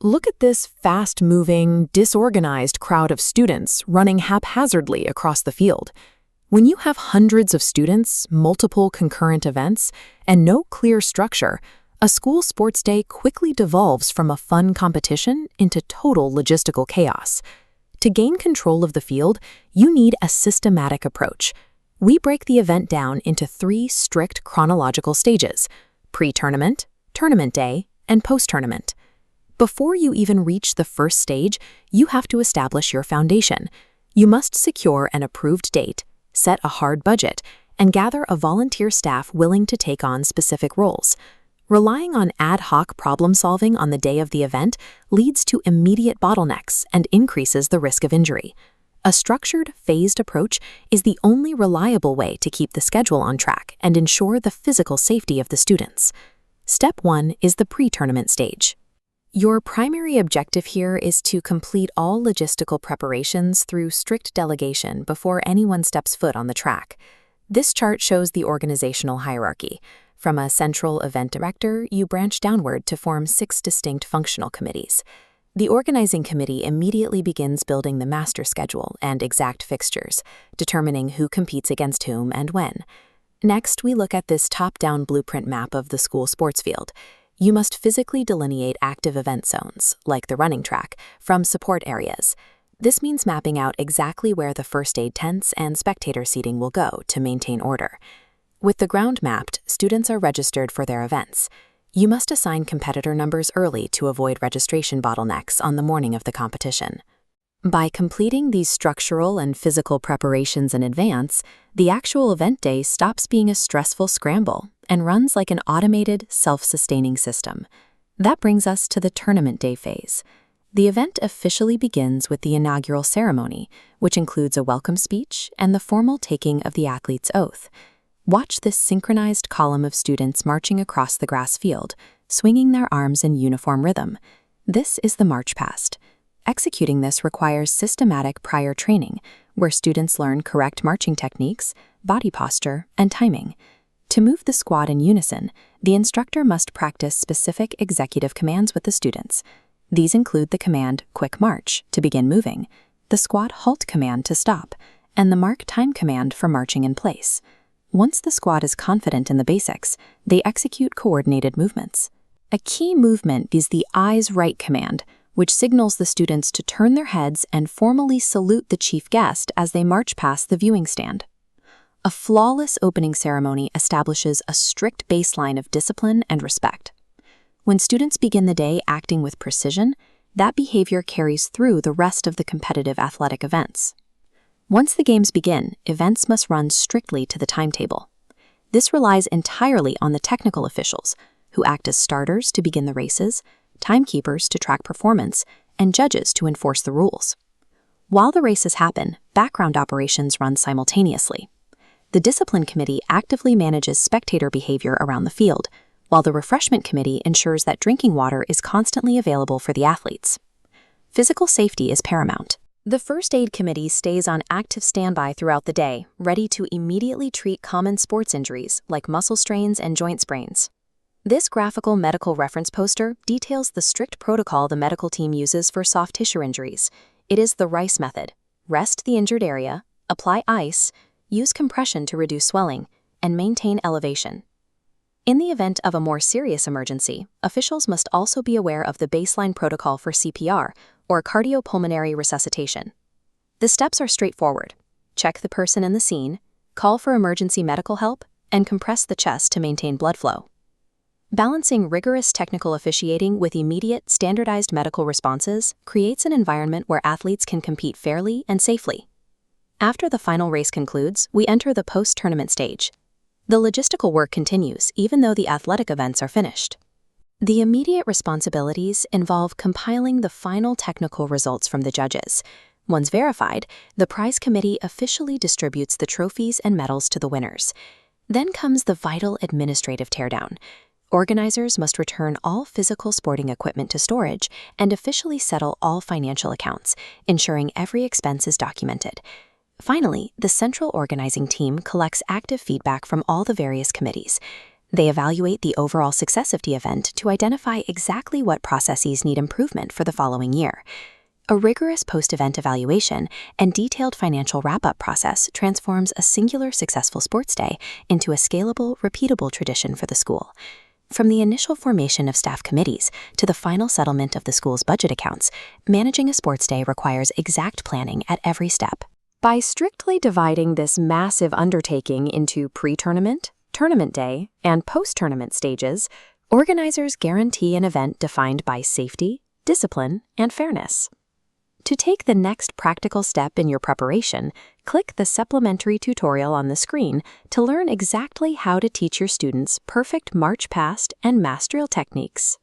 Look at this fast-moving, disorganized crowd of students running haphazardly across the field. When you have hundreds of students, multiple concurrent events, and no clear structure, a school sports day quickly devolves from a fun competition into total logistical chaos. To gain control of the field, you need a systematic approach. We break the event down into 3 strict chronological stages: pre-tournament, tournament day, and post-tournament. Before you even reach the first stage, you have to establish your foundation. You must secure an approved date, set a hard budget, and gather a volunteer staff willing to take on specific roles. Relying on ad hoc problem-solving on the day of the event leads to immediate bottlenecks and increases the risk of injury. A structured, phased approach is the only reliable way to keep the schedule on track and ensure the physical safety of the students. Step 1 is the pre-tournament stage. Your primary objective here is to complete all logistical preparations through strict delegation before anyone steps foot on the track. This chart shows the organizational hierarchy. From a central event director, you branch downward to form 6 distinct functional committees. The organizing committee immediately begins building the master schedule and exact fixtures, determining who competes against whom and when. Next, we look at this top-down blueprint map of the school sports field. You must physically delineate active event zones, like the running track, from support areas. This means mapping out exactly where the first aid tents and spectator seating will go to maintain order. With the ground mapped, students are registered for their events. You must assign competitor numbers early to avoid registration bottlenecks on the morning of the competition. By completing these structural and physical preparations in advance, the actual event day stops being a stressful scramble and runs like an automated, self-sustaining system. That brings us to the tournament day phase. The event officially begins with the inaugural ceremony, which includes a welcome speech and the formal taking of the athlete's oath. Watch this synchronized column of students marching across the grass field, swinging their arms in uniform rhythm. This is the march past. Executing this requires systematic prior training, where students learn correct marching techniques, body posture, and timing. To move the squad in unison, the instructor must practice specific executive commands with the students. These include the command "Quick March" to begin moving, the squad halt command to stop, and the mark time command for marching in place. Once the squad is confident in the basics, they execute coordinated movements. A key movement is the eyes right command, which signals the students to turn their heads and formally salute the chief guest as they march past the viewing stand. A flawless opening ceremony establishes a strict baseline of discipline and respect. When students begin the day acting with precision, that behavior carries through the rest of the competitive athletic events. Once the games begin, events must run strictly to the timetable. This relies entirely on the technical officials, who act as starters to begin the races, timekeepers to track performance, and judges to enforce the rules. While the races happen, background operations run simultaneously. The discipline committee actively manages spectator behavior around the field, while the refreshment committee ensures that drinking water is constantly available for the athletes. Physical safety is paramount. The first aid committee stays on active standby throughout the day, ready to immediately treat common sports injuries like muscle strains and joint sprains. This graphical medical reference poster details the strict protocol the medical team uses for soft tissue injuries. It is the RICE method: rest the injured area, apply ice, use compression to reduce swelling, and maintain elevation. In the event of a more serious emergency, officials must also be aware of the baseline protocol for CPR, or cardiopulmonary resuscitation. The steps are straightforward. Check the person in the scene, call for emergency medical help, and compress the chest to maintain blood flow. Balancing rigorous technical officiating with immediate, standardized medical responses creates an environment where athletes can compete fairly and safely. After the final race concludes, we enter the post-tournament stage. The logistical work continues even though the athletic events are finished. The immediate responsibilities involve compiling the final technical results from the judges. Once verified, the prize committee officially distributes the trophies and medals to the winners. Then comes the vital administrative teardown. Organizers must return all physical sporting equipment to storage and officially settle all financial accounts, ensuring every expense is documented. Finally, the central organizing team collects active feedback from all the various committees. They evaluate the overall success of the event to identify exactly what processes need improvement for the following year. A rigorous post-event evaluation and detailed financial wrap-up process transforms a singular successful sports day into a scalable, repeatable tradition for the school. From the initial formation of staff committees to the final settlement of the school's budget accounts, managing a sports day requires exact planning at every step. By strictly dividing this massive undertaking into pre-tournament, tournament day, and post-tournament stages, organizers guarantee an event defined by safety, discipline, and fairness. To take the next practical step in your preparation, click the supplementary tutorial on the screen to learn exactly how to teach your students perfect march past and mass drill techniques.